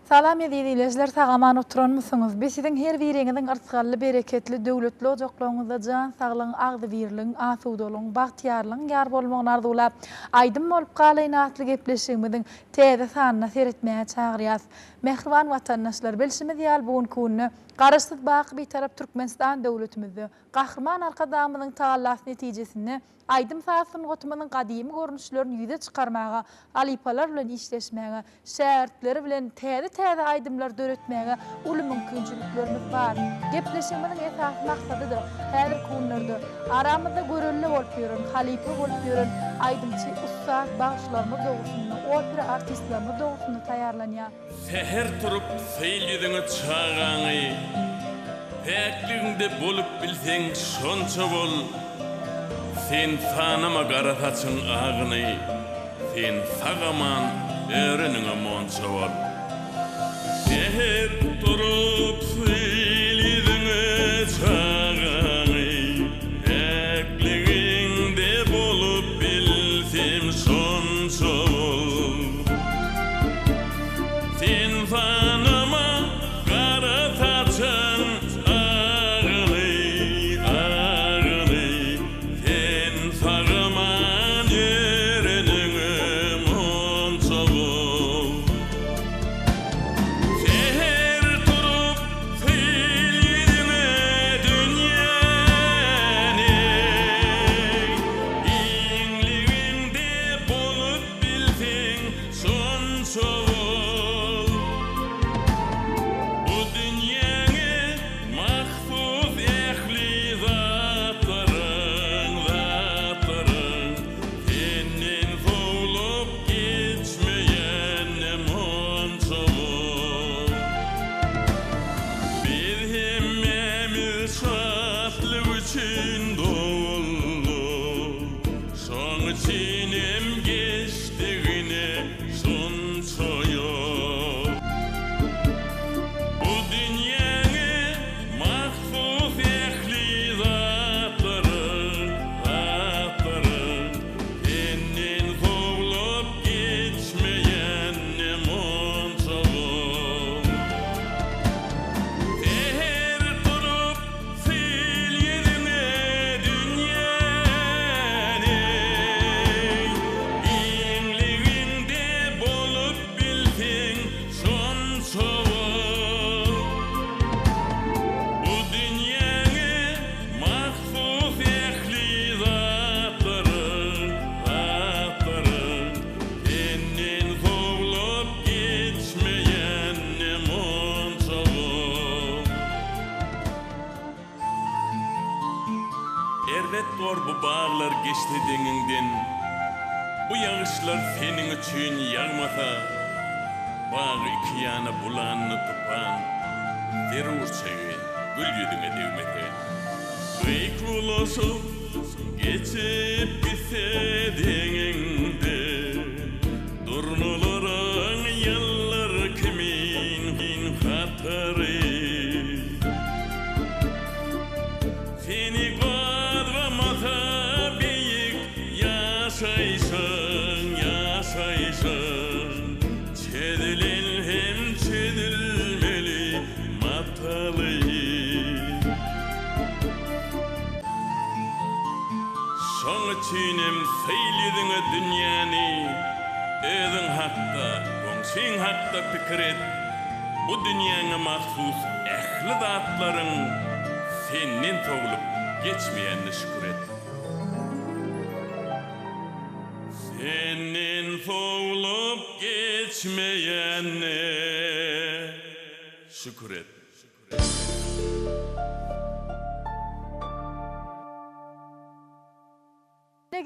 Salam edilizler, tağaman oturan musunuz? Bizden her birinizin artgallı, bereketli, döwletli ojaqlarınızda can sağlığın, agdy birliğin, asuudoluğun, bagtyarlygyň ýar bolmagyny arzulap, aýdym bolup galyny atly gepleşigimiziň täze sanyna seretmäge çagyrýas. Mehriban watandaşlar, bilşimiz ýaly bugun kunny garaşsyz baky bir tarap Türkmenistan döwletimizde gahrman arkadamynyň tagallasy netijesinde aýdym sasyny gotmanyň gadymy görnüşlerini ýüze çykarmaga, alypalar bilen işleşmäge, şähertleri bilen täze aýdymlar döretmäge uly mümkinçiliklerimiz bar. Gepleşigimiziň esas maksadydy häzir kunlarda aramyzda görelli bolup ýören, halypa bolup ýören aýdymçy ustad bagşlarymyz dogusunda, opera artistlerimiz dogusunda taýýarlanýar. Seher turup seýlüdiňi çağaňy, täkliginde bolup bilseň şonça bol. Sen sanama garataçyň agyny, sen sagaman öýreniňe monça bol. Seher turup seýlüdiňi çağaňy, täkliginde bolup bilseň şonça bol. Sen sanama garataçyň agyny, sen sagaman öýreniňe monça bol. Seher turup seýlüdiňi dünýäni, iňliginde bolup bilseň şonça bol. Bu dünýäňe mahsus ähli zatlaryň, senden sowlup geçmeýän monça bol. Biz hemmemiz şatlyk üçin dolup, şoň üçin hem geçdigine şonça ýok. Bu dünýäňe mahsus ähli zatlaryň, senden sowlup geçmeýän monça bol. Seher turup seýlüdiňi dünýäni, iňliginde bolup bilseň şonça bol. Bu dünýäňe mahsus ähli zatlaryň, senden sowlup geçmeýän monça bol. Ervet dor bu bağlar geçti deňiňden, bu ýagyşlar seniň üçin ýagmasa, bagy iki ýana bulanny tupan, derurçagy gül ýüzüňe degmeke. Gıykulaşyp geçip gitse deňiňde, durnularyň ýyllar kimin hatary. Seni gadramasa beyik yaşaýsyň, çedilen hem çedilmeli mataly. Şoň üçin hem seýlüdiňi dünýäni, özüň hakda, goňşyň hakda pikir et. Bu dünýäňe mahsus ähli zatlaryň senden togulup geçmeýänine şükür et. Senden togulup geçmeýänine şükür et.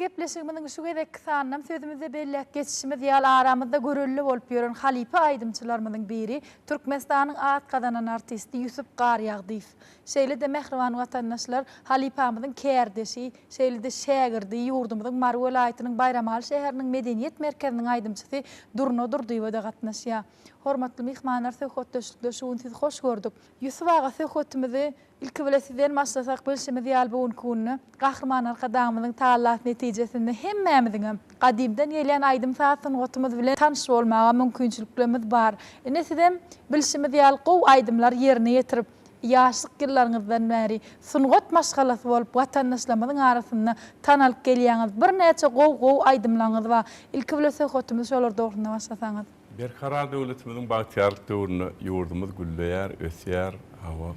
Gepleşigimiziň şu gedek sanyna sözümizde bellek geçişimiz ýaly aramyzda görelli bolup ýören halypa aýdymçylarymyzyň biri Türkmenistanyň at kadanan artisti Ýusuf Garýagdyýew. Şeýle de mehriban watandaşlar, halypamyzyň kärdeşi, şeýle de şägirdi ýurdumyzyň Marwel aýtynyň Bayramal şäheriniň medeniýet merkeziniň aýdymçysy Durno Durdyýew da gatnaşýar. hormatly mihmanlar söhbetleşikde şuun sizi hoş gördük. Yusuf ağa söhbetimizi ilki bilesizden başlasak bilşimizi yalbuğun kunnu. Kahramanlar kadamızın taallat netijesinde hemmämizin qadimden gelen aydym saat sungatumuz bilen tanış bolmaga mümkinçiliklerimiz bar. Nesiden bilşimizi yalqow aydymlar yerine yetirip yaşlyk ýyllaryňyzdan bäri sungat maşgalasy bolup watandaşlarymyzyň arasynda tanalyp gelýäňiz bir näçe gow aydymlaryňyz bar. Ilki bilen söhbetimizi şolar dogryna başlasaňyz. Berkarar döwletimiziň bagtýarlyk döwrüne ýurdumyz gülleýär, ösýär, hawa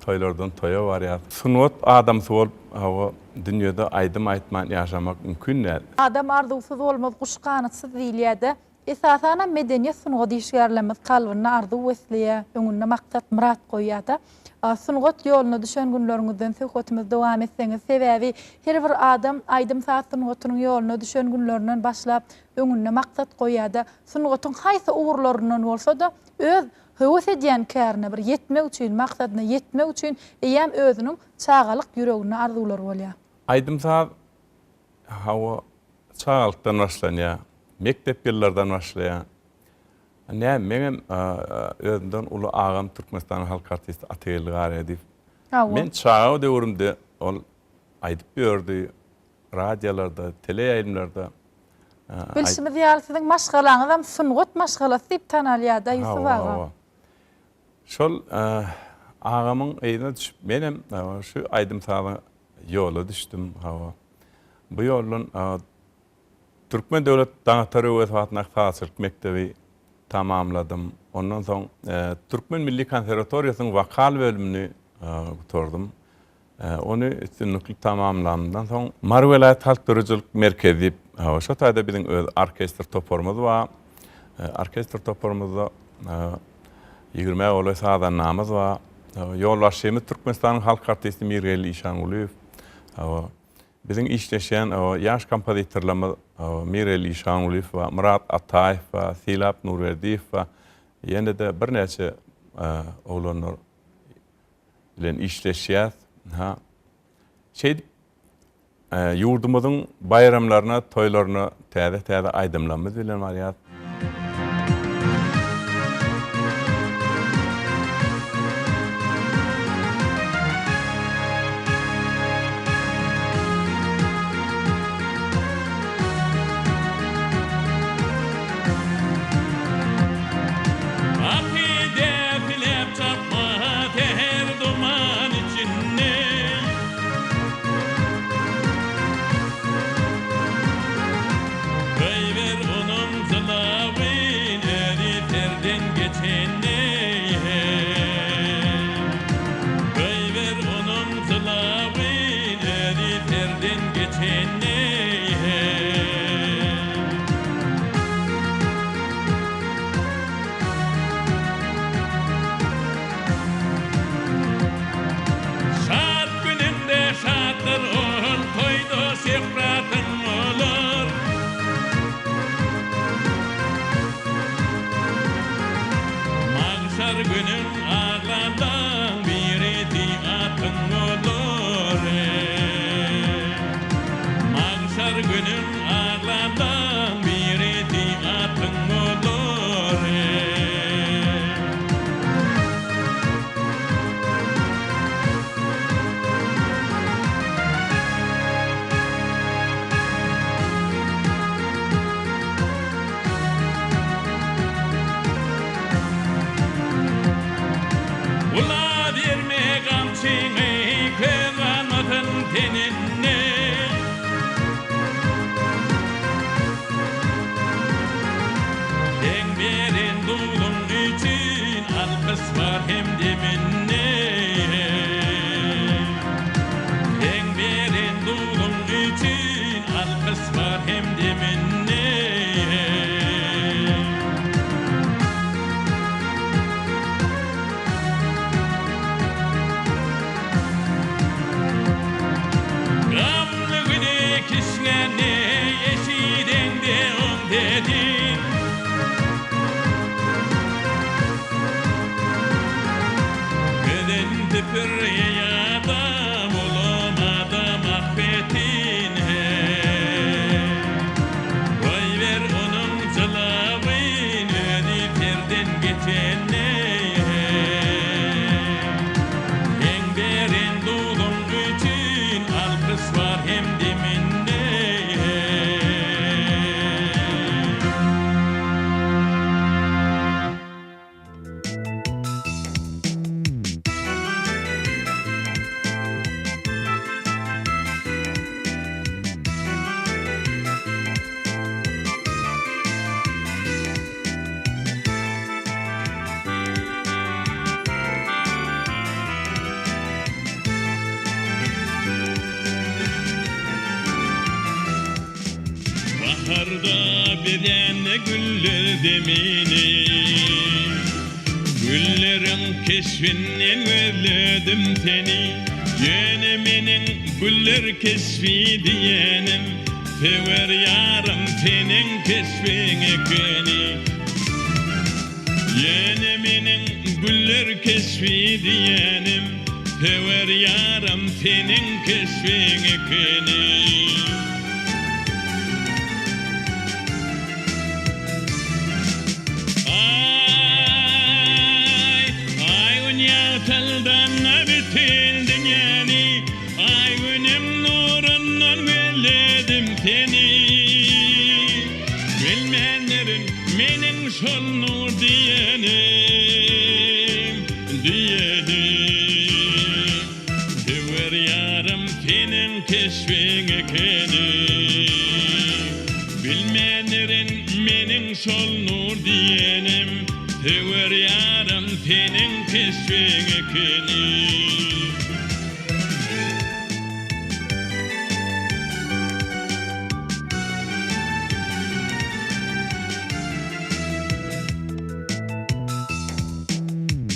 toýlardan toýa barýar. Sungat adamsy bolup hawa dünýede aydym aýtman ýaşamak mümkin näl. Adam arzuwsuz bolmaz, guşganysyz diýilýärde. Esasana medeniýet sungat işgärlemez kalbyna arzu wesleýär, öňüne maksat murat goýýarda. Sungat ýoluna düşen günleriňizden söhbetimiz dowam etseňiz, sebäbi her bir adam aydym saat sungatynyň ýoluna düşen günlerinden başlap öňüne maksat goýýarda. Sungatyň haýsy uğurlaryndan bolsa-da öz höwes edýän kärine bir ýetmek üçin, maksadyna ýetmek üçin eýem özüniň çagalyk ýüregine arzuwlar bolýar. Aydym saat hawa çagalykdan başlanýar. Mektep ýyllardan başlaýar. Meňem özümden uly agam Türkmenistan halk artisti Atayly Gary edip. Men çağa döwrümde ol aýdyp berdi, radiolarda, teleýaýynlarda. Bilşimiz ýaly siziň maşgalaňyz hem sungat maşgalasy diýip tanalýarda Yusuf ağa. Şol agamyň eýine düşüp menem şu aydym sağa ýola düşdüm hawa. Bu ýoldan Türkmen Döwlet Daňatary Wezatnaň Taşyk mektebi tamamladım. Ondan soň Türkmen Milli Konserwatoriýasynyň wokal bölümini tutardym. Onu üstünlükli tamamlamdan soň Mar Welayat Halk Dörüjülük Merkezi şo taýda biziň öz orkestr toporumuz bar. Orkestr toporumuzda 20 oly sadanamyz bar. Ýolbaşçymyz Türkmenistanyň halk artisti Mirgeli Işanguliýew. Biziň işleşen ýaş kompozitorlarymyz Mirgeli Işanguliýew we Murat Ataýew we Silap Nurberdiýew we ýene de bir näçe oglanlar bilen işleşýär. Ýurdumyzyň bayramlaryna, toýlaryna täze aýdymlarymyz bilen barýar. baharda bedene güller demini Güllerin keşfinden özledim seni Yine menin güller keşfi diyenim Sever yarım senin keşfin ekeni Yine menin güller keşfi diyenim Sever yarım senin keşfin ekeni Telden bütün dünyani Ay günüm nurundan belledim seni Bilmenlerin menin şol nur diyenim Sever yarım senin keşfin ekeni Bilmenlerin menin şol nur diyenim Sever yarım senin keşfin ekeni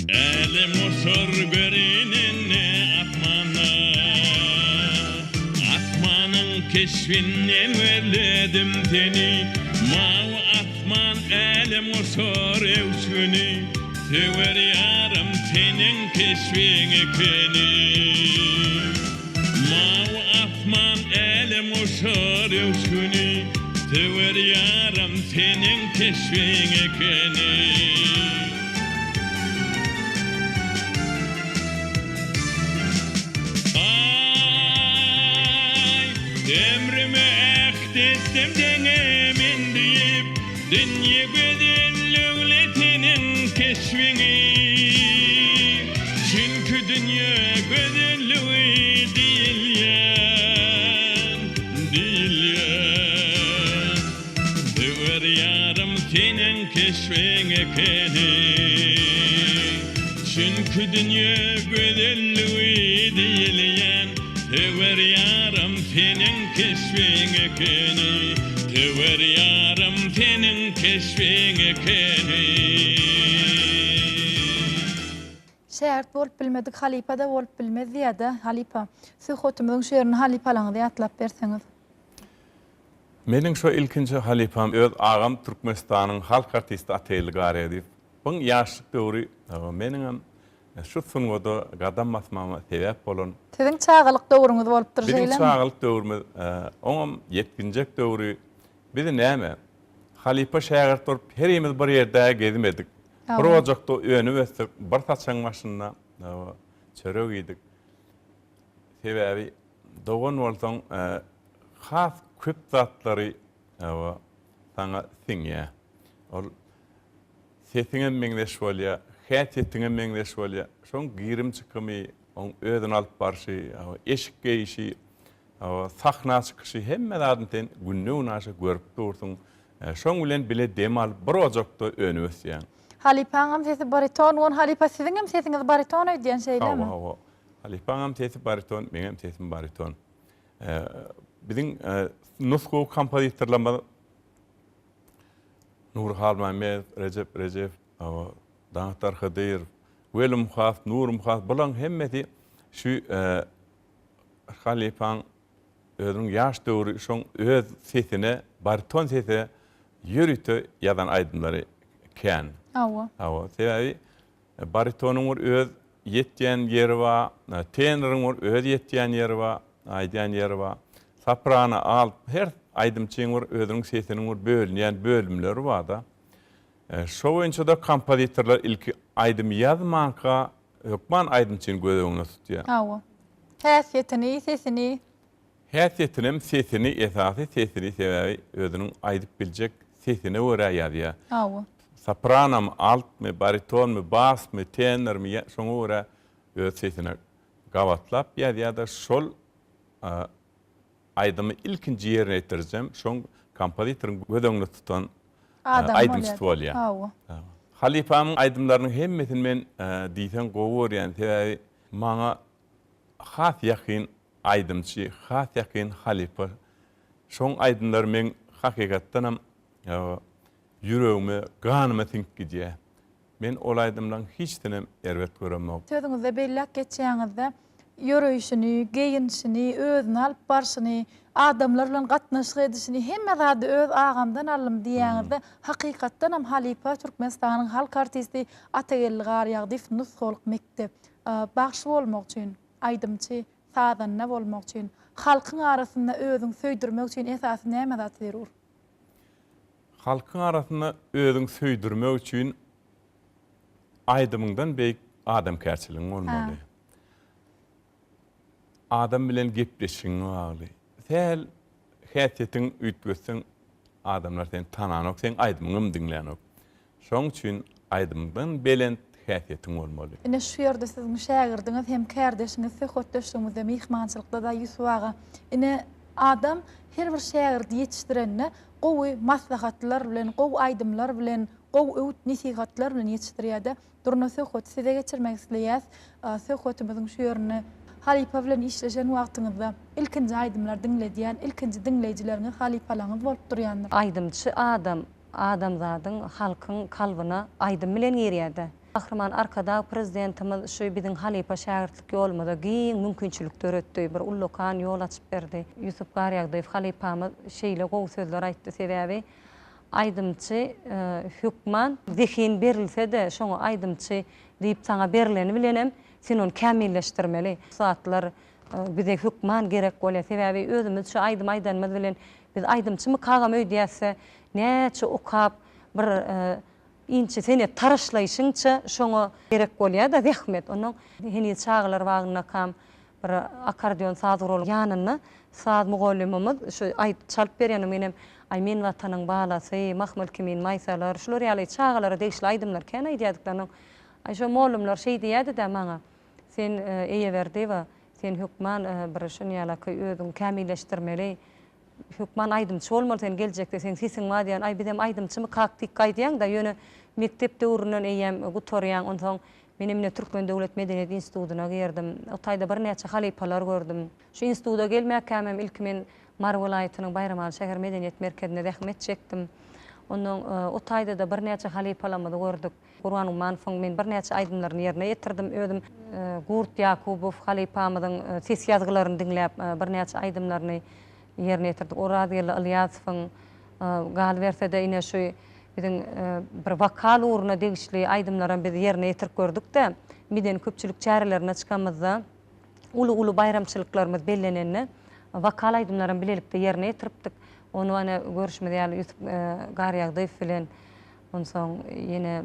Elim osur görünene atmana Atmanın keşfinden verledim seni Mavi atman elim osur evsünü Sever yarım senin keşfin ekeni Mavi atman elim osur evsünü Sever yarım senin keşfin ekeni Emrime ehdettim denemin deyip Dünya güzellikletinin keşfini Çünkü dünya güzelliği değil Sever yarım senin keşfin ekeni Çünkü dünya güzelliği değil Sever yarım senin keşfin ekeni Sever yarım senin keşfin ekeni Şähert bolup bilmedik, halipa da bolup bilmez diýdi. Halipa, siz hotumyň şeýerini halipalaňyzy atlap berseňiz. Menin şu ilkinci halipam öz ağam Türkmenistan'ın halk artisti Ataylı Gari edip. Bun yaşlık döwri menin şu sungoda gadam masmama sebep bolon. Sizin çağılık döwrüňiz bolupdyr Bizim şeýle. çağılık döwrümüz oňam 70-nji döwri. Bir de näme? Halipa şähert borup her ýerimiz bir ýerde gezmedik. Projektda öňü wesdik, bir taçan maşyna çörek ýedik. Sebäbi dogan bolsaň has köp zatlary sana siňe. Ol sesiňe meňdeş bolýa, häsiýetiňe meňdeş bolýa. Şoň girim çykymy, oň öýden alyp barşy, eşik geýişi, sahna çykyşy hemmelerden ten günnü naşy görüp dursun. Şoň bilen bile demal projektda öňü wesýän. Halipaňam sesi bariton, on halipa siziňem sesiňiz bariton öýdýän şeýlemi? Halipaňam sesi bariton, meňem sesim bariton. Bizim nusku kompozitorlarymyz Nur Halmamed, Recep, Dağtar Hadir, Welim Khas, Nurum Khas, bulan hemmeti şu Halipaň özüň ýaş döwri şoň öz sesine, bariton sesine ýürütü ýadan aýdymlary kän. Sebäbi baritonuň öz ýetýän ýeri bar, tenoriň öz ýetýän ýeri bar, aýdýan ýeri bar. Soprano, alt, her aýdymçyň özüniň sesiniň bölünýän bölümleri bar da. Şo boýunça kompozitorlar ilki aýdym ýazmanka, hökman aýdymçyň gözegiňe tutýar. Häsiýetini, sesini. Häsiýetinem sesini, esasy sesini sebäbi özüniň aýdyp biljek sesine görä ýazýar. Soprano mı, alt mı, bariton mı, bas mı, tenor mı, şoňa görä öz sesine gawatlap ýa da şol aýdymy ilkinji ýerine ýetirjem, şoň kompozitoriň gözegiňe tutan aýdymçy bolýar. Halipamyň aýdymlarynyň hemmesini men diýsen gowy sebäbi maňa has ýakyn aýdymçy, has ýakyn halipa. Şoň aýdymlar men hakikatten hem yüreğime, kanıma tink gidiyor. Men olaydımdan hiç denem ervet göremem. Sözüňizde bellak geçýäňizde ýörüşini, geyinişini, özüni alyp barşyny, adamlar bilen gatnaşyk edişini hemme zady öz agamdan alym diýäňizde hakykatdan hem Halipa Türkmenistanyň halk artisti Atagelli Garyagdyf Nusholuk mektep bagşy bolmak üçin, aýdymçy, sadanna bolmak üçin, halkyň arasynda özüň söýdirmek üçin esasy näme zat berur? Halkyň arasynda özüň söýdirmek üçin aýdymyňdan beýik adam kärçiligiň bolmaly. Adam bilen gepleşiň bagly. Sen häsiýetiň üýtgeseň adamlar seni tananok, sen aýdymyňy dinlenok. Şoň üçin aýdymyňdan belent häsiýetiň bolmaly. Ine şu ýerde siziň şägirdiňiz hem kärdeşiňiz, söhbetdeşiňizde mehmançylykda da Ýusufaga ine adam her bir şägirdi ýetişdirenne gowy maslahatlar bilen, gowy aýdymlar bilen, gowy öwüt nesihatlar bilen ýetişdirýär. Durna söhbet size geçirmek isleýäs. Söhbetimiziň şu ýerine Halipa bilen işleşen wagtyňyzda ilkinji aýdymlar dinledýän, ilkinji dinleýijileriniň halipalaňyz bolup durýandyr. Aýdymçy adamzadyň halkyň kalbyna aýdym bilen girýärdi. Ahryman arkada prezidentimiz şu biziň Halipa şähertlik ýolumyza giň mümkinçilikler ötdi. Bir ullukan ýol açyp berdi. Ýusuf Garyagdyf Halipamyz şeýle gowy sözler aýtdy sebäbi aýdymçy hükman zihin berilse-de şoňa aýdymçy diýip saňa berileni bilenem. Sen onu kämilleşdirmeli. Saatlar bize hükman gerek bolýar. Sebäbi özümüz şu aýdym aýdanmaz bilen biz aýdymçymy kagam öýdýäse näçe okap bir inçe seni taraşlaýşyňça şoňa gerek bolýar da zähmet. Onuň heni çağlar wagyna kam bir akordeon saz urul ýanyna saz mugallimimiz şu çalyp berýän menem Aymen watanyň balasy, Mahmud Kimin Maysalar, şular ýaly çağlara degişli aýdymlar kän aýdýardyklarnyň. Aýşo mollumlar şey diýärdi-de maňa. Sen eýeberdi we sen hükman bir şunu ýaly özüň kämilleşdirmeli. Hükman aýdymçy bolmaly, sen geljekde sen sesiň ma diýen, aý bizem aýdymçymy kaktyk gaýdýan da ýöne mektep döwründen eýem gutorýan, onsoň menem mine Türkmen Döwlet Medeniýet Institutyna girdim. O taýda bir näçe halipalar gördüm. Şu institutda gelmäkämem ilk men Mar welaýatynyň Bayramal şäher medeniýet merkezine rahmet çekdim. Onuň o taýda da bir näçe halipalarymyzy gördük. Gurbanuň manfaň men bir näçe aýdymlaryny ýerine ýetirdim. Özüm Gurt Yakubow halipamyzyň ses ýazgylaryny dinläp bir näçe aýdymlaryny ýerine ýetirdik. O Radiyalla Ilyasowyň gal bersede ine şu biziň bir vokal uğruna degişli aýdymlaryny biz ýerine ýetirip gördük-de, biden köpçülik çärelerine çykanmyzda ulu bayramçylyklarymyz bellenenne vokal aýdymlaryny bilelikde ýerine ýetiripdik. Onu ana görüşmede ýaly Ýusuf Garyagdyf bilen onsoň ýene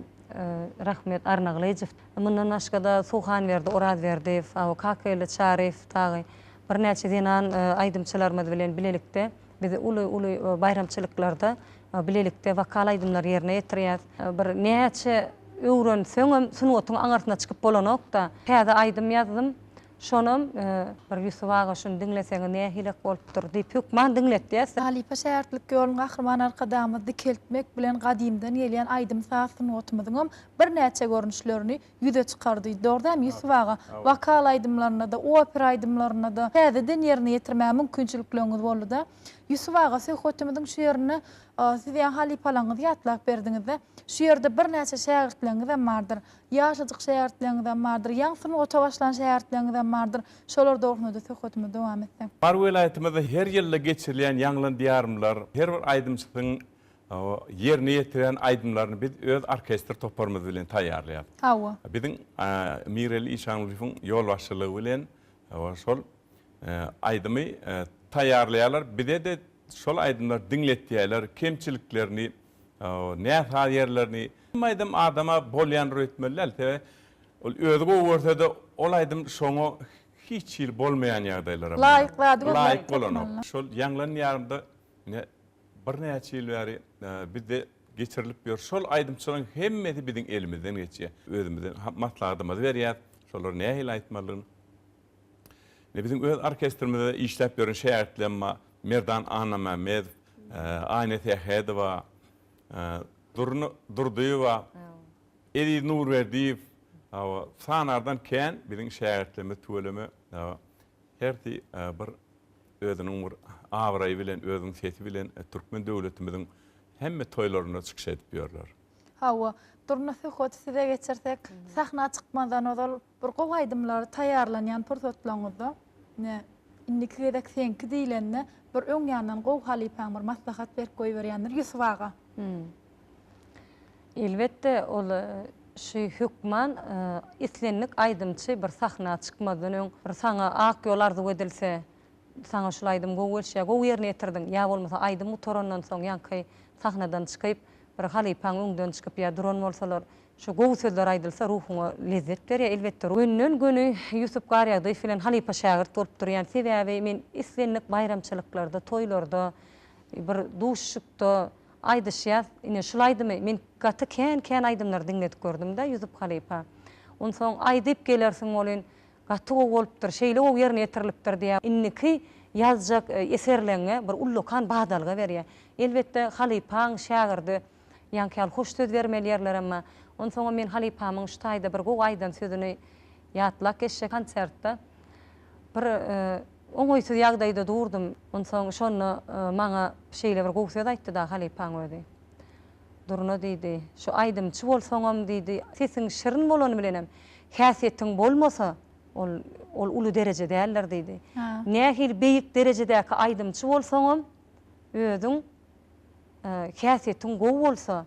rahmet Arnaglyjew. Mundan başga Suhan berdi, Oraz berdi, Kakely Şarif tagy bir näçe dinan aýdymçylarymyz bilen bilelikde biz ulu bayramçylyklarda bilelikde vokal aýdymlar ýerine ýetirýär. Bir näçe öwrensem sunuwatyň aňarsyna çykyp bolanok da häze aýdym ýazdym. Şonam bir Ýusufaga şunu dinleseňi ne hilek bolupdyr diýip hükman dinletdi. Halipa şähertlik ýoluny ahryman arkadamyzdy keltmek bilen gadymdan gelýän aýdym sazsyny otmydyňam bir näçe görnüşlerini ýüze çykardy. Dordam Ýusufaga vokal aýdymlaryna da, opera aýdymlaryna da häzeden ýerine ýetirmä mümkinçilikleriniz boldy da. Ýusufaga söhbetimiziň şu ýerine siz halipalaňyzy ýatlap berdiňizde şu ýerde bir näçe şähertleriniz hem bardyr. Ýaşadyk şähertleriniz hem bardyr. Ýaňsyny ota başlan şähertleriniz hem bardyr. Şolar dogruňda söhbetimiz dowam etdi. Mar welaýatymyzda her ýylda geçirilýän ýanglan diýarmlar, her bir aýdymçylyň ýerine ýetiren aýdymlaryny biz öz orkestr toparymyz bilen taýýarlaýar. Hawa. Biziň Mireli İşanlyň ýol başçylygy bilen şol aýdymy taýýarlaýarlar. Bize de şol aýdymlar dinletýärler, kemçiliklerini, näme ýerlerini, aýdym adama bolýan rötmeler, ol özü gowy ol aýdym şoňa hiç ýyl bolmaýan ýagdaýlara laýyk bolanok. Şol ýanglan ýarynda bir näçe ýyl bäri bizde geçirilip ýör. Şol aýdymçylaryň hemmesi biziň elimizden geçýär. Özümizden maslahatymyzy berýär. Şolar näme aýtmalygyny biziň öz orkestrymyzda işläp ýören şähertlenme Merdan Ana Mehmet, Aynet Ehedowa, Durduýewa, Edi Nurberdiýew, sanardan kän biziň şähertlenme töwelemi herti bir özünün bir awray bilen, özüň sesi bilen Türkmen döwletimizin hemme toýlaryna çykyş edip ýörler. Hawa, durnasy hotisize geçersek, sahna çıkmadan odal bir gow aýdymlary taýýarlanýan pursatlaryňyzda, ne indiki gedek senki diýlenne bir öň ýandan gow halipaň bir maslahat berip goýberýändir Yusuf aga. Elbette ol şu hükman islenlik aydımçı bir sahna çıkmadan öň bir saňa ak ýol arzu edilse, saňa şol aydym gow welşe, gow ýerine ýetirdiň. Ýa bolmasa aydym motorondan soň ýanky sahnadan çykyp bir halipaň öňden çykyp ýa duran bolsalar, şu gow sözler aýdylsa ruhuňa lezzet berýär. Elbette günden güni Yusuf Garýagdy filan halipa şagirt bolup durýan sebäbi men islenlik bayramçylyklarda, toýlarda, bir duşşukda aýdyşýar. Ine şol aýdymy men gaty kän aýdymlar diňledip gördüm de Yusuf halipa. On soň aýdyp gelersiň bolyn gaty gow bolupdyr, şeýle gow ýerine ýetirilipdir diýär. Inniki ýazjak eserlerine bir ullukan badalga berýär. Elbette halipaň şagirdi ýanky hoş söz bermeli ýerler, emma on soň men halipamyň şu taýda bir gow aýdan sözüni ýatlak geçe konsertde bir oňoýsuz ýagdaýda durdum. On soň şonu maňa şeýle bir gow söz aýtdy da halipaň özi. Durna diýdi, şu aýdymçy bolsaňam diýdi, sesiň şirin bolany bilenem, häsiýetiň bolmasa ol uly derejede däller diýdi. Nähil beýik derejedäki aýdymçy bolsaňam özüň häsiýetiň gow bolsa,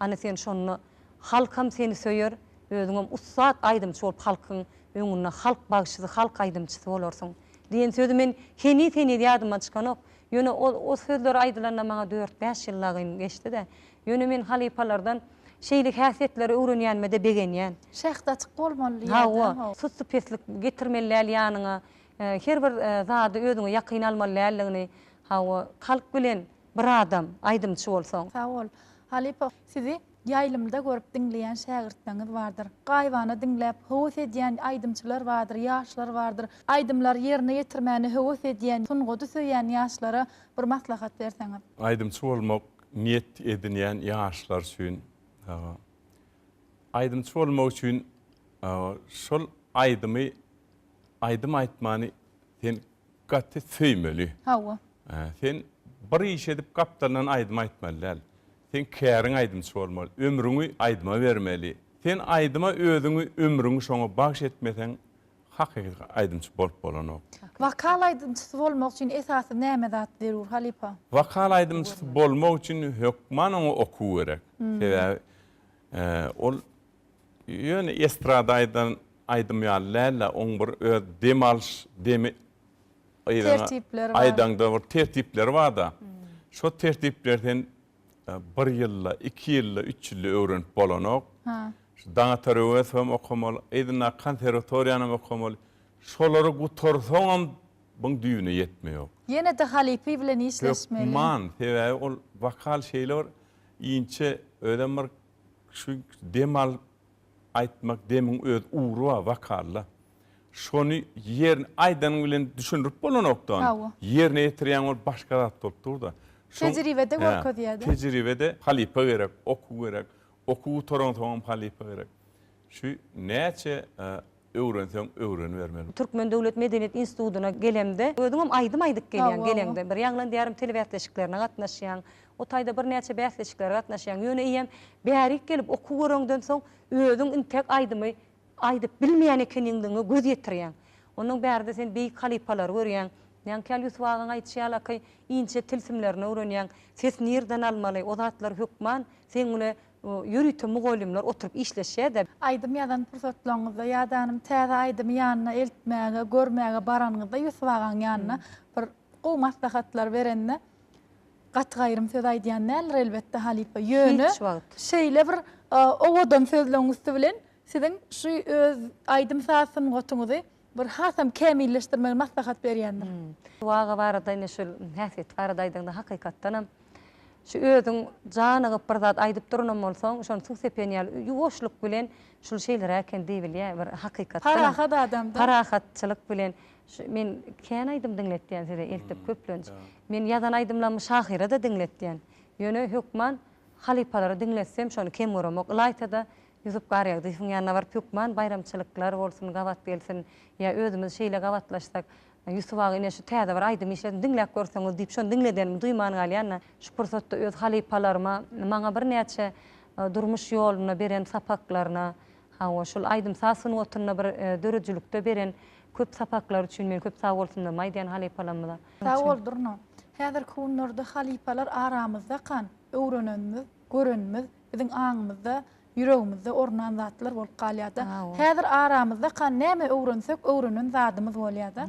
ana sen şonu halkam seni söýer, özüňem ussat aýdymçy bolup halkyň öňünde halk bagşysy, halk aýdymçysy bolarsyň. Diýen sözü men heni ýadyma çykanok. Ýöne o sözler aýdylanda maňa 4-5 ýyllagyn geçdi de. Ýöne men halipalardan şeýlik häsiýetleri öwrenýänme de begenýän. Şähde açyk bolmaly ýa-da. Hawa, sütlü peslik getirmeliler ýanyňa, her bir zady özüňe ýakyn almalyligini, hawa, halk bilen bir adam aýdymçy bolsaň. Sağ ol. Halipa, sizi ýaýlymda görüp diňleýän şägirtleriniz bardyr. Gaýwany diňläp höwes edýän aýdymçylar bardyr, ýaşlar bardyr. Aýdymlar ýerine ýetirmäni höwes edýän, sungudy söýýän ýaşlara bir maslahat berseňiz. Aýdymçy bolmak niyet edinýän ýaşlar üçin, aýdymçy bolmak üçin şol aýdymy aýtmany sen gaty söýmeli. Hawa. Sen bir iş edip gapdalan aýdym aýtmaly. Sen käriň aýdymçy bolmaly, ömrüňi aýdyma bermeli. Sen aýdyma özüňi, ömrüňi şoňa bagş etmeseň, hakyky aýdymçy bolup bolanok. Wakal aýdymçysy bolmak üçin esasy näme zat berur halipa? Wakal aýdymçysy bolmak üçin hökman onu okuw gerek. Sebäbi ol ýöne estrada aýdymýarlar, oň bir öz demalş demi aýdanda bir tertipleri bar da. Şo tertiplerden 1 ýylla, 2 ýylla, 3 ýylla öwrenip bolanok. Daňa taröwes hem okumaly, eýdina konservatoriýany okumaly. Şolary gutorsaňam buň düýüne ýetmeýok. Ýene de halipi bilen işleşmeli. Man, sebäbi ol wakal şeýler ýinçe ödemir şu demal aýtmak demiň öz uğru wakalla. Şonu ýer aýdan bilen düşünürip bolanokdan. Ýerine ýetirýän ol başga zat bolup durdy. Tecrübede görkezýär. Tecrübede halipa gerek, okuw gerek, okuw toran halipa gerek. Şu näçe öwrenseň öwrenbermeli. Türkmen Döwlet Medeniýet Institutuna gelemde özüňem aýdym gelýän gelende bir ýanglan diýerim telewizatleşiklerine gatnaşýan, o taýda bir näçe bäsleşikler gatnaşýan. Ýöne iýem bärik gelip okuw görüňden soň özüň intek aýdymy aýdyp bilmeýän ekeniňdiňi göz ýetirýän. Onuň bärde sen beýik halipalar görýän. Ýanky Yusuf agaň aýtýarlaky inçe tilsimlerini öwrenýän, ses nirden almaly, o zatlar hökman, sen ule ýürüte mugallimler oturup işleşýär de. Aýdym ýadan pursatlaryňyzda ýa-danym täze aýdym ýanyna eltmäge, görmäge baranyňyzda Yusuf agaň ýanyna bir gow maslahatlar berende gaty gaýrym söz aýdýan näler elbetde halipa ýöne. Şeýle bir owadan sözleňizde bilen siziň şu öz aýdym sasyny gotuňyzy bir hasam kämilleşdirmeli maslahat berýändir. Waga barada ine şol häsiýet barada aýdygda hakykatdanam şu özüň janyny bir zat aýdyp durunan bolsaň, şonu süsepenýär ýuwaşlyk bilen şol şeýlere eken diýilýär, bir hakykatdan. Parahat adamda. Parahatçylyk bilen men kän aýdym diňletýän sede eltip köplenç. Men ýadan aýdymlamy şahira da diňletýän. Ýöne hökman halipalary diňletsem şonu kem görmek. Laýtada Yusuf Garýagdy ýanyna bar hökman bayramçylyklar bolsun, gawat gelsin, ýa özümiz şeýle gawatlaşsak, Yusuf ağa ine şu täze bir aýdym işledim dinläp görseňiz diýip şonu dinledenimi duýman galýanna şu pursatda öz halipalarıma maňa bir näçe durmuş ýoluna beren sapaklaryna hawa şol aýdym sasyny oturna bir dörejülükde beren köp sapaklar üçin men köp sag bolsunlar maýdan halipalarymyza. Sag boldurno. Häzir kunlarda halipalar aramyzda kan, öwrenenmiz, görenmiz, biziň aňymyzda, yüregimizde ornan zatlar bolup galýarda. Häzir aramyzda kan näme öwrensek, öwrenen zadymyz bolýarda.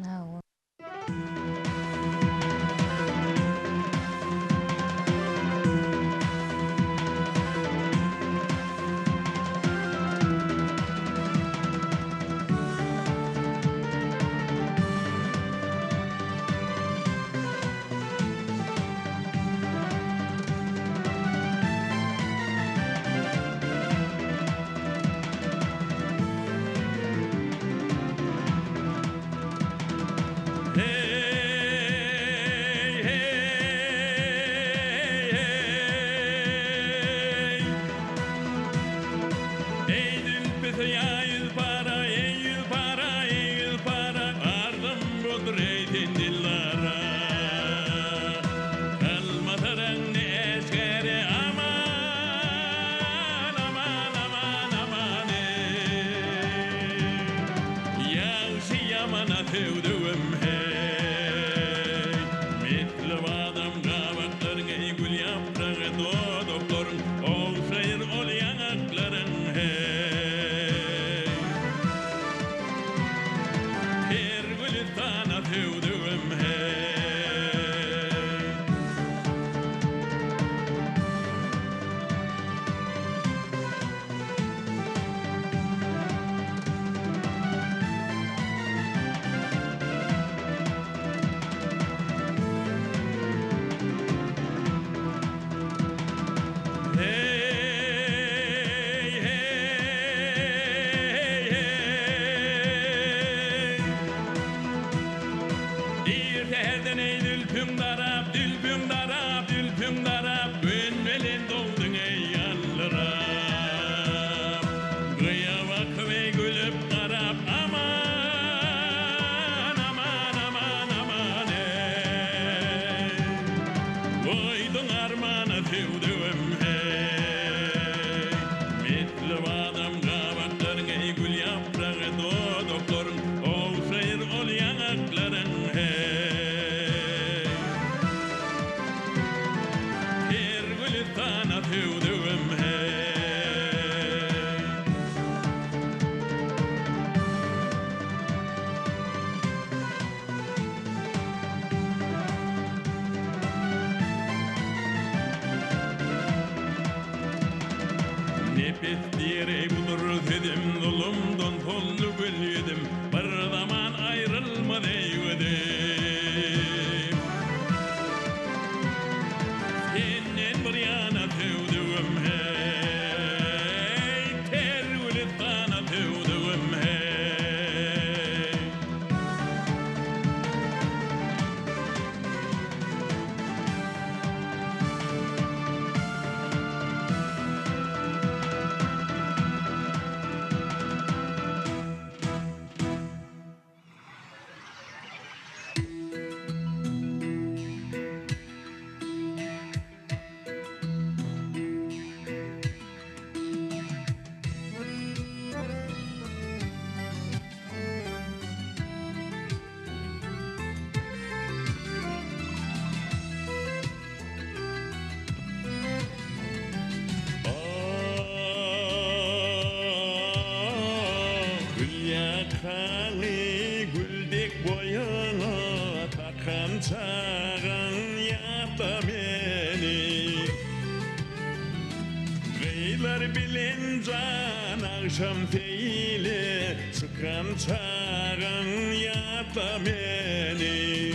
Akşam teyli sıkan çağın yata beni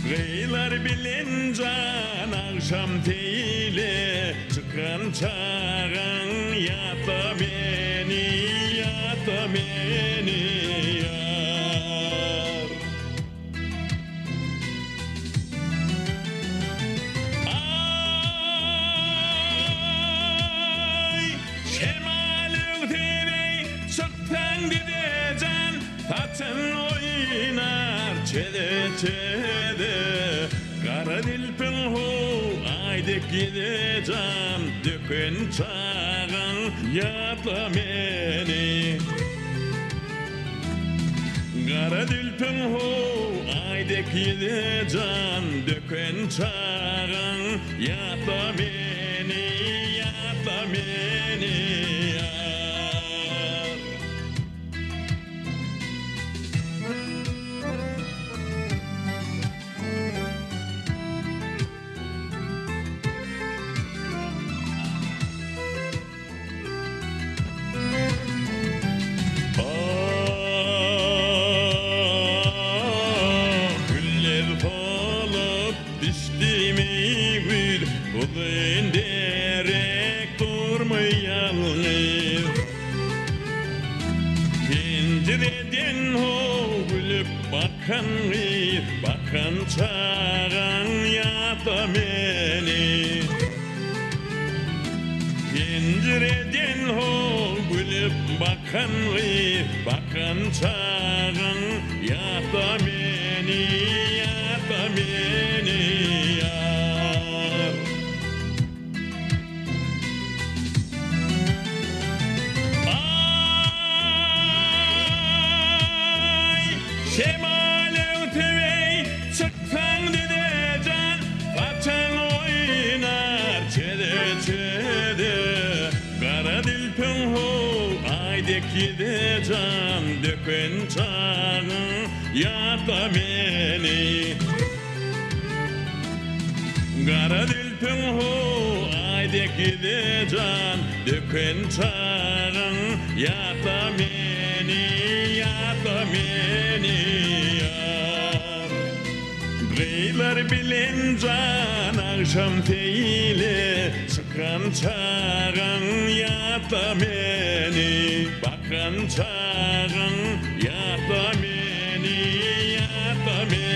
Geylar bilin can akşam teyli sıkan çağın yata beni yata beni yar Şemalül tebey çoktan gideceksin Tatın oy çede çede Kara dilpin ho aydek gide can dökün çağın yatla meni Kara dilpin ho aydek gide can dökün çağın yatla meni yatla meni Uzun derek durmayalım Pencereden ho gülüp bakan çağan yata meni Pencereden ho gülüp bakan çağan yata meni yata meni Şemale ötevey çıksan dide can Paçan oynar çede çede Kara dilpin ho aydek gide can Dökün çağın yata meni Kara dilpin ho aydek gide can Dökün çağın yata meni yata meni Gıylar bilen can akşam teyle Çıkan çağın yata meni Bakan çağın yata meni yata meni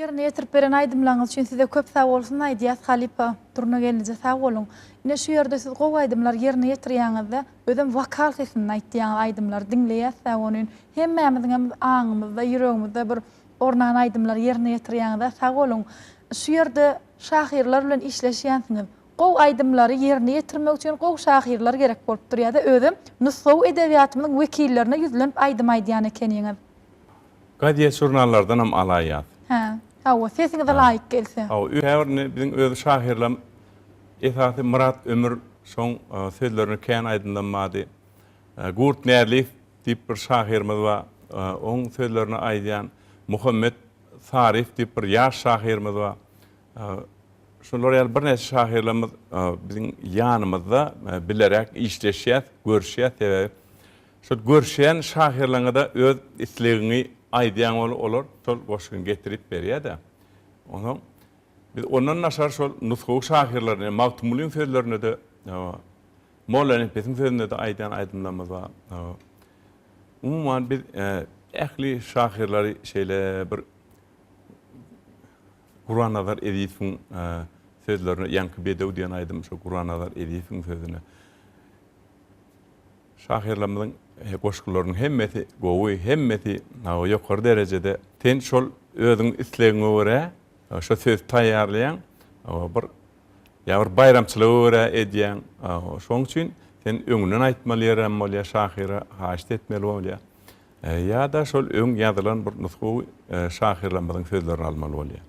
yerine yetirip beren aydımlarınız için size köp sağ olsun Aydiyat Halipa duruna gelince sağ olun. Yine şu yerde siz gow aydımlar yerine yetirýäňizde özüm vakal sesini aýtýan aydımlar dinleýäs onun hemmemizin aňymyzda ýüregimizde bir ornan aydımlar yerine yetirýäňizde sağ olun. Şu yerde şahirler bilen işleşýänsiňiz. Gow aydımlary yerine yetirmek üçin gow şahirler gerek bolup durýar-da özüm nussaw edebiýatymyň wekillerine ýüzlenip aydym aýdýan ekeniňiz. Gadiýet jurnallardan hem alaýar. Hawa sesiňize laýyk gelse. Öwrüne bizim öz şahirler Esasy Murat Ömür şoň sözlerini kän aydynlanmady. Gurt Närlif diýip bir şahirimiz bar. Oň sözlerini aýdýan Muhammed Sarif diýip bir ýaş şahirimiz bar. Şolar ýaly bir näçe şahirlerimiz bizim ýanymyzda bilerek işleşýär, görüşýär. Şol görüşýän şahirlerine de öz islegini aýdýan olar, şol goşgun getirip berýär-de. Biz ondan naşar şol nusxaw şahirlerine, Maktumulyn sözlerine de, Mollanyň bizim sözlerine de aýdýan aydymlarymyz bar. Umuman biz ähli şahirleri şeýle bir Guran Nazar Ediýewiň sözlerini ýanky bedew diýen aýdym şo Guran Nazar Ediýewiň sözüne. Şahirlerimiň goşgularynyň hemmeti gowy, hemmeti ýokary derejede ten şol özüň islegine görä şo söz taýýarlayan bir ýa-bir bayramçylyga görä edýän. Şoň üçin sen öňünden aýtmaly bolýar şahira, haşt etmeli bolýar. Ya da şol öň ýazylan bir nusxaw şahirlerimiň sözlerini almaly bolýar.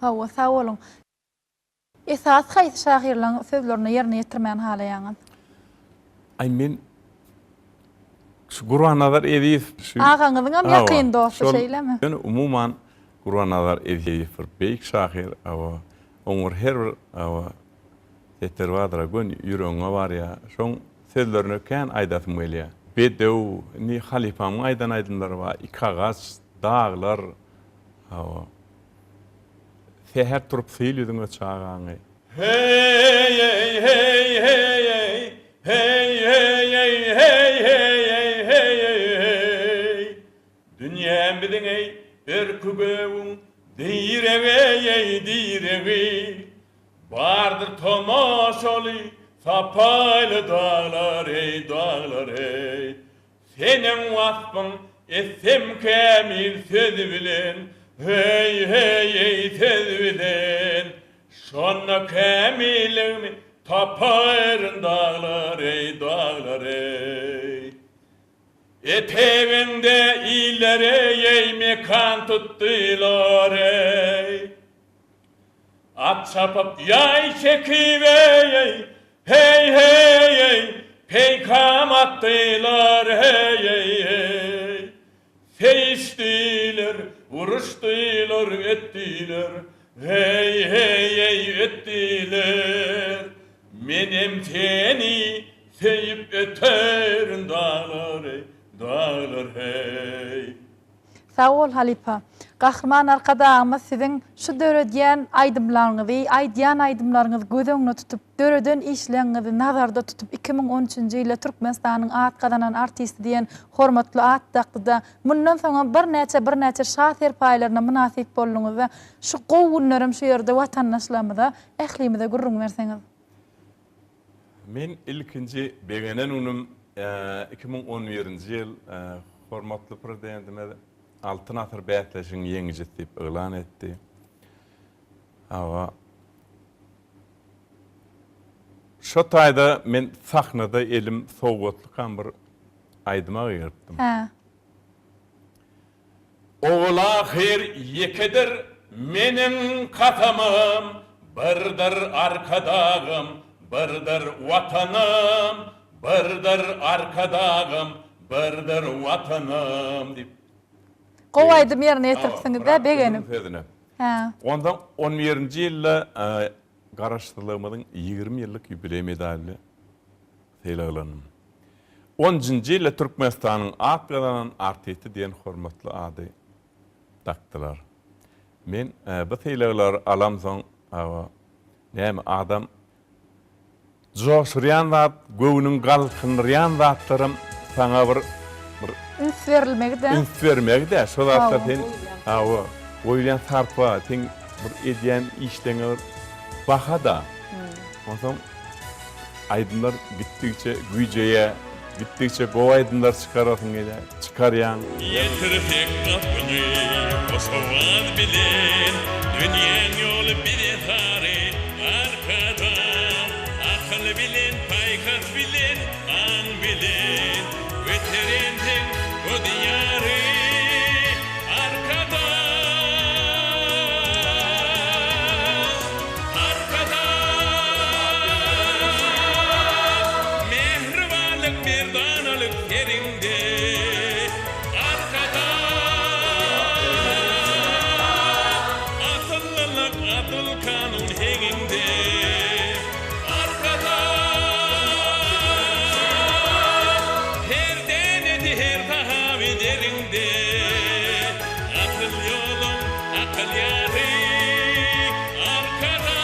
Hawa sağ olun. Esas haýsy şahirlaryň sözlerini ýerine ýetirmän halaýaňyz? Men şu Guran Nazar Ediýew Ağaňyzyň hem ýakyn dosty şeýlemi? Yani umuman Guran Nazar Ediýew bir beýik şahir, oňur her bir eterwadra gün ýüregiňe bar ýa. Şoň sözlerini kän aýdasym gelýär. Bedew, ni halifam aýdan aýdymlar bar, ikagaz, dağlar, seher turup seýlüdüňe çağaňy. Hey hey hey hey hey hey hey hey hey hey hey hey Dünyam biziň ey erkügewiň diýregi bardyr tomoşaly sapaýly dağlar ey seniň wasfyň esem kämil sözü bilen hey hey hey sözü bilen şonna kämilimi taparyn dağlar ey Etewinde ilere mekan tutdylar ey At çapıp yay çekive hey hey hey peykam attılar hey Seýişdiler, uruşdylar, etdiler hey hey etdiler Menem seni seýip öterin dağlar hey Sağ ol Halipa. Gahrman arkadaşımız sizin şu döredýän aýdymlaryňyzy, aýdýan aýdymlaryňyzy göz öňüne tutup, döreden işleňizi nazarda tutup 2013-nji ýylda Türkmenistanyň at gazanan artisti diýen hormatly at takdyda mundan soňra bir näçe şahir paýlaryna münasip bolduňyz we şu gowy günlerim şu ýerde watandaşlarymyza, ählimize gurrun berseňiz. Men ilkinji begenen unum 2011-nji ýyl hormatly prezidentime Altın Asır bätleşiň ýeňiji diýip elan etdi. Şo taýda men sahnada elim sowgatlykan bir aýdyma gyrdym. Oğla her yekedir meniň katamym, birdir arkadagym, birdir watanım, birdir arkadagym, birdir watanım diýip Gowaýdym ýerine ýetiripsiňiz-de begenim. Ondan 11-nji ýylda garaşdyrlygymyň 20 ýyllyk ýübiley medally teýlegilenim. 10-njy ýylda Türkmenistanyň at gazanan artisti diýen hormatly ady takdylar. Men bu teýlegiler alam soň näme adam joşurýan zat, göwnüň galkynrýan zatlarym saňa bir Üns verilmegde. Üns vermegde. Şo zatlar sen Oýlan sarpa, teň bir edýän işleňe baha da. Ondan aydınlar gittikçe güýjeýe, gittikçe gowy aydınlar çıkarasın gele, çıkarýan. Yetirpek kapını o soğan bilen, dünyanın yolu bir tarih arkada. Akıl bilen, paykas bilen, an bilen, veterindin o diyarı arkada. Arkada. Mehribanlık, merdanalık yerinde. Arkada. Asıllılık, adıl kanun henginde. Arkada. Her denedi, her tahavi derinde. Akıl yolun, akıl yarı. Arkada.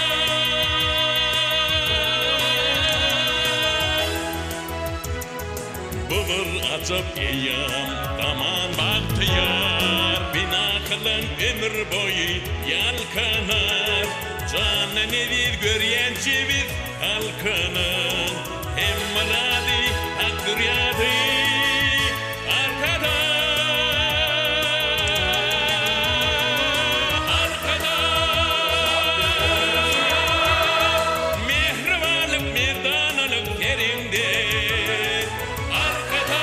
Bulur acap eyyam, aman bahtiyar. Bina kılan ömür boyu yalkanar. Canı nedir göryen ceviz halkının. Hem muradi haktır yadı arkada. Arkada. Mehribanlık, merdanalık yerinde. Arkada.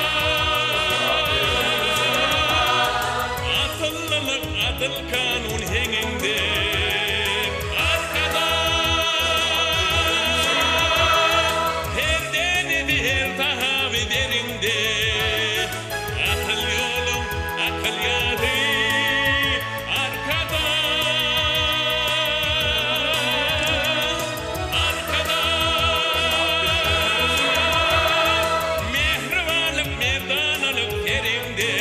Asıllılık, adıl kanun henginde. Arkada. Her denedi, her tahavi derinde. Akıl yolum, akıl yarı. Arkada. Arkada. Mehribanlık, merdanalık yerinde.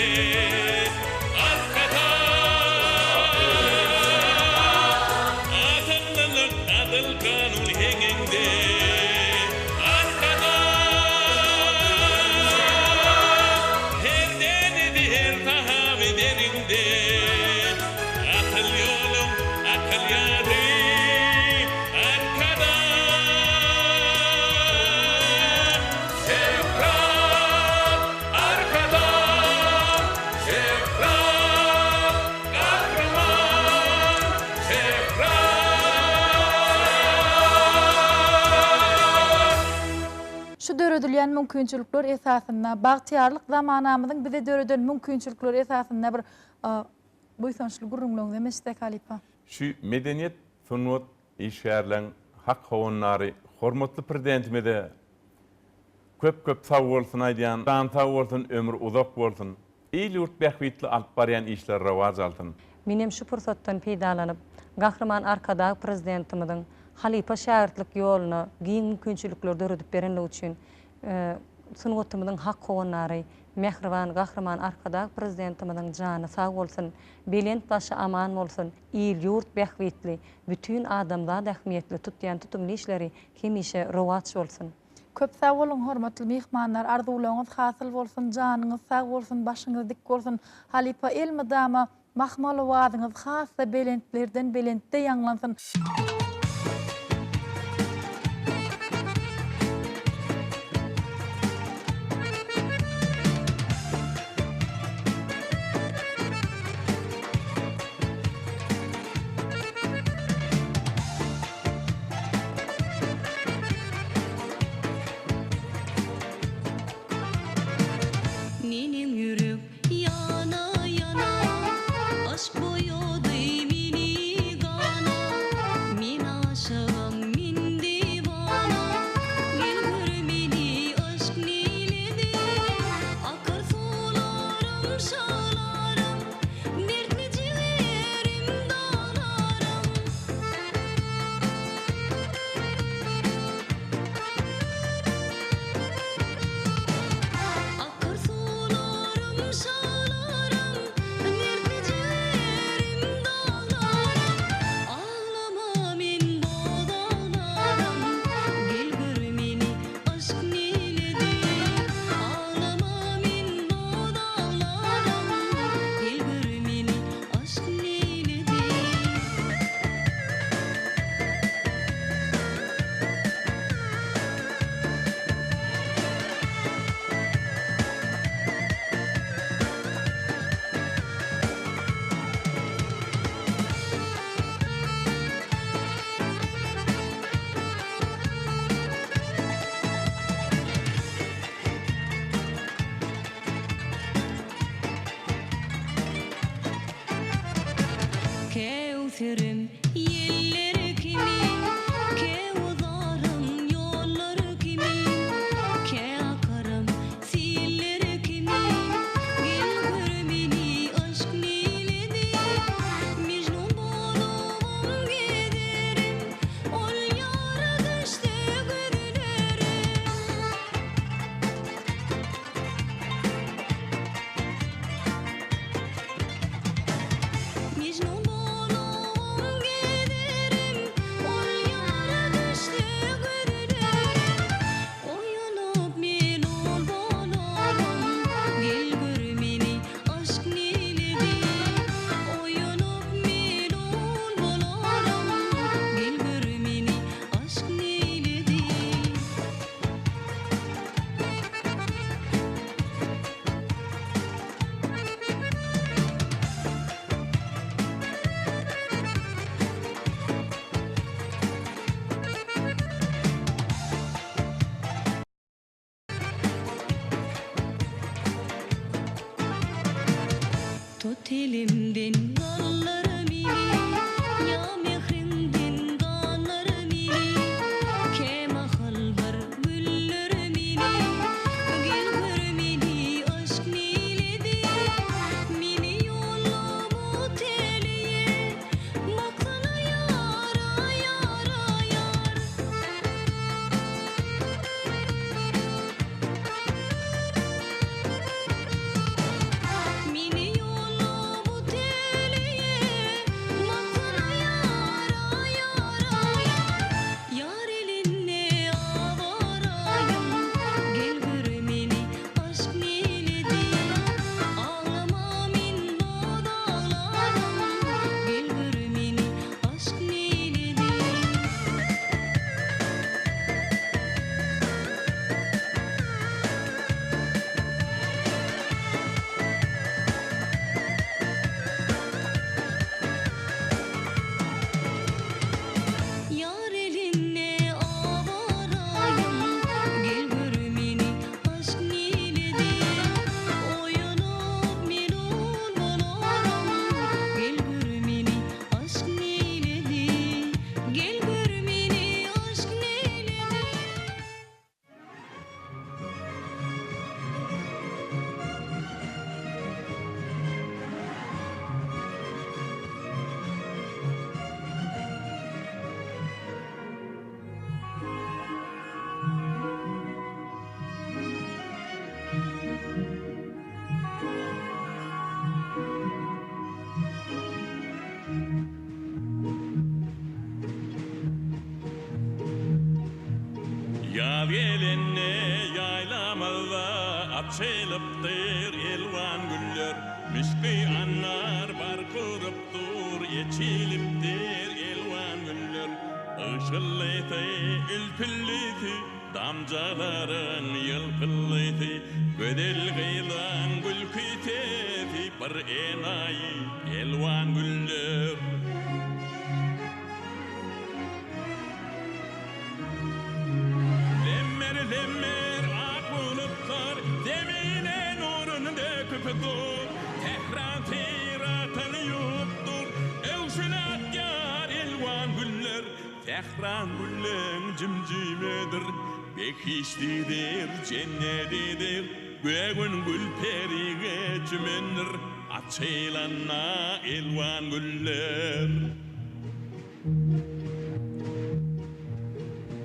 Arkada. Asıllılık, adıl kanun henginde. Arkada. Her denedi, her tahavi derinde. Akıl yolum, akıl yarı. Arkada. Şefkat, arkada. Şefkat, kahraman. Şefkat. Şu döredilýän mümkinçilikler esasynda bagtyarlyk zamanamyzyň bize döreden mümkinçilikler esasynda bir buýsançly gurrunlygyny demişdik Halipa. Şu medeniyet, sunnet, işgärleň hak howunlary, hormatly prezidentime de köp sag bolsun aýdýan, sag bolsun, ömür uzak bolsun. İl ýurt bähwitli alyp barýan işler rewaj alsyn. Menem şu pursatdan peýdalanyp, gahryman arkada prezidentimiziň Halipa şähertlik ýoluny giň mümkinçilikler döredip berenligi üçin sungatymyzyň hak howunlary, mehriban gahryman arkada prezidentimiziň jany sag bolsun, belent başy aman bolsun, il ýurt bähwitli, bütün adamlar ähmiýetli tutýan tutumly işleri hemişe rewaj bolsun. Köp sag bolun hormatly mehmanlar, arzularyňyz hasyl bolsun, janyňyz sag bolsun, başyňyz dik bolsun. Halipa elmydama mahmal wazyňyz hassa belentlerden belentde ýanglansyn. Menim yürek yana yana, aşk boyadı mini gana. telimden gallarım ili ya mehrimden gallarım ili kema halbar güllerim ili gel görmeli aşk niledi mini yollamu teliye baktana yara yara yar mini yollamu teliye baktana yara yara yar elinne avarayım gel görmeli aşk niledi ağlama min bağdalarım gel görmeli aşk niledi yar elinne avarayım gel görmeni aşk niledi oyanıp melul bolarım gel görmeni aşk niledi gel görmeni aşk niledi Ya gelenne yaylamada açılıptır elvan güller Mişki anlar bar kuruptur yeçiliptir elvan güller Işıllıydı ülpüllüydü damcaların yılpıllıydı Gödel gıylan gül kütedi bir enayi elvan güller Lemmer ak bulutlar demine nurunu döküptur Tehran tiratını yuptur Evşilat yar elvan güller Tehran güllen cimcimedir Bekişlidir cennetidir Göğün gül perige çimenir Açılanna elvan güller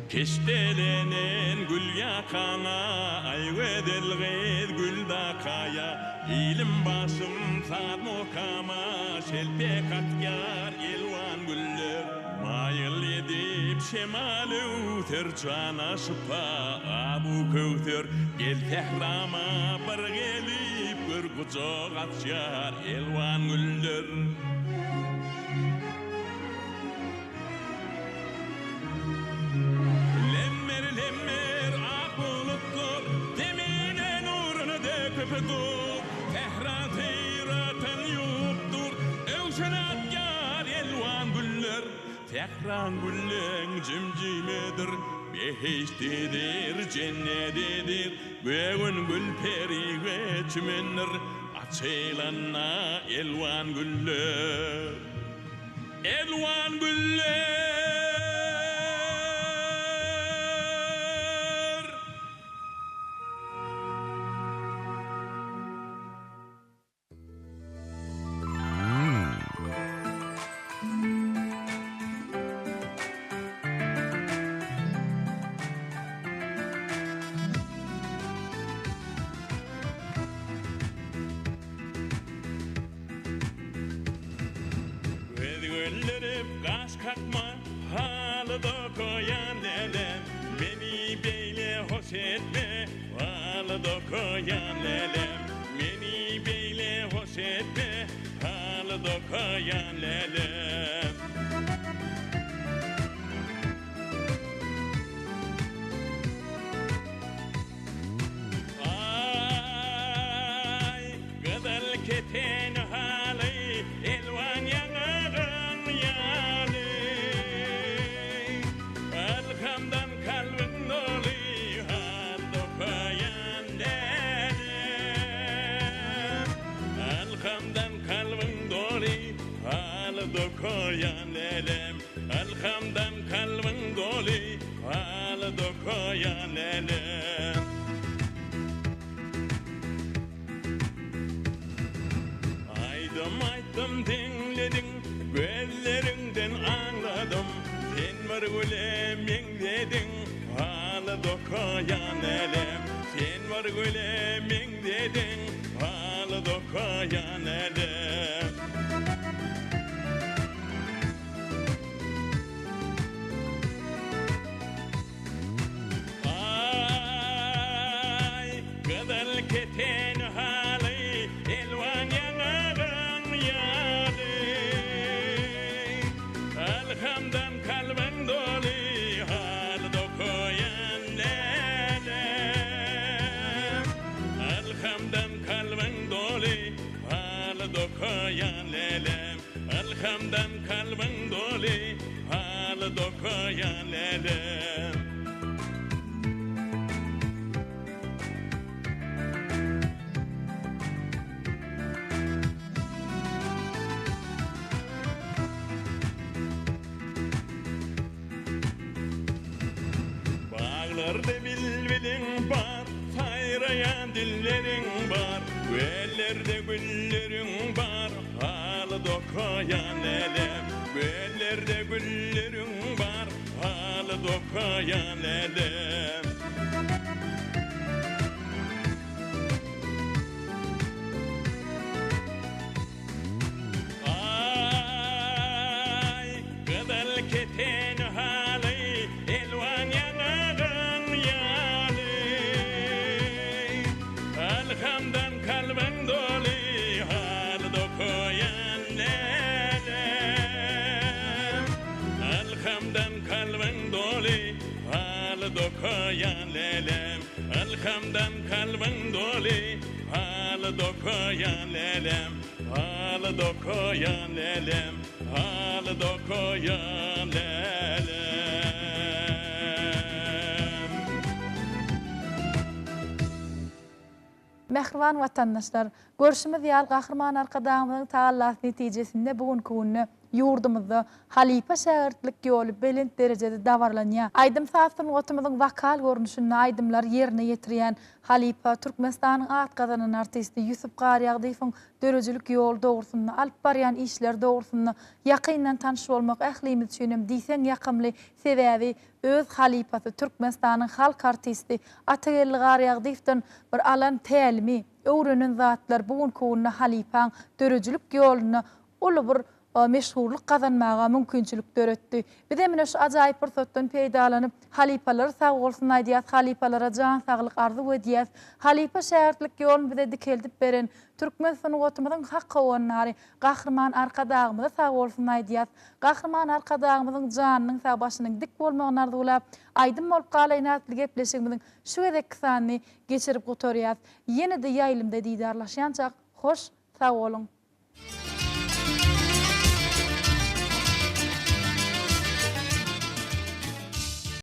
Keştelenen gül yakana Ayvedel gül dakaya İlim başım sad mokama Şelpe katkar elvan güller Mayıl edip şemalı üter Cana şıpa abu kövter Gel tehrama bir gelip Bir kucak atşar elvan güller Lemmer ak bulutlar demine nurunu döküptur Tehran tiratın yuptur Evşenat yar elvan güller Tehran güllen cimcimedir Behiştidir cennetidir Göğün gül perive çimenir Açılanna elvan güller Elvan güller Göllerip kaş katma halı da koyan lelem Beni beyle hoş etme halı da koyan lelem Beni beyle hoş etme halı da koyan lelem Ay gıdıl keten halı elvan yanağın yanı Alkamdan kalbin dolu hal dokuyan lelem Alkamdan kalbin dokuyan elem. Aydım dinledin, gözlerinden anladım. Sen var gülemin dedin, halı dokuyan elem. Sen var gülemin dedin, halı dokuyan elem. Ay, gıdıl keten halı, elvan yanağın yalı. Alhamdan kalbin dolu, halı dokuyan elem. Alhamdan kalbin dolu, halı dokuyan elem. Alhamdan kalbin dolu, halı dokuyan elem. Bağlarda bilbilin var, sayrayan dillerin var. Göllerde güllerin var, halı dokuyan elem. Göllerde güllerin var, halı dokuyan elem. Ay, gıdıl keten halı, elvan yanağın yalı. Alhamdan kalbin dolu, halı dokuyan elem. Alhamdan kalbin dolu, halı dokuyan elem. Alhamdan kalbin dolu, halı dokuyan elem. Halı dokuyan elem, halı dokuyan elem. Mehriban vatandaşlar, görüşümüz ýaly Gahrman Arkadağymyň tagallas netijesinde bugünkü günü yurdumuzda halipa şähertlik ýoly belent derejede dawarlanýar. Aýdym Saatsyň otumyzyň wakal görnüşinde aýdymlar ýerine ýetirýän halipa Türkmenistanyň at gazanan artisti Ýusuf Garyagdyýewiň dörejilik ýol dogrusynda alyp barýan işler dogrusynda ýakyndan tanyş bolmak ählimiz üçin diýsen ýakymly sebäbi öz halipasy Türkmenistanyň halk artisti Atagelli Garyagdyýewden bir alan tälimi öwrenen zatlar bugünkü günde halipaň dörejilik ýolyna uly bir meşhurluk kazanmaga mümkinçilik döretdi. Biz emine şu ajaýyp pursatdan peýdalanyp halipalar sag bolsun aýdýas, halipalara jan saglyk arzu edýäs. Halipa şähertlik ýoluny bize dikeldip beren Türkmen sanatymyzyň hakka owannary Gahrman Arkadağymyza sag bolsun aýdýas. Gahrman Arkadağymyzyň janynyň sag başynyň dik bolmagyny arzulap, aýdym bolup galaýnatly gepleşigimiziň şu gezek kysany geçirip gotarýas. Ýene-de ýaýlymda diýdarlaşýançak hoş sag bolun.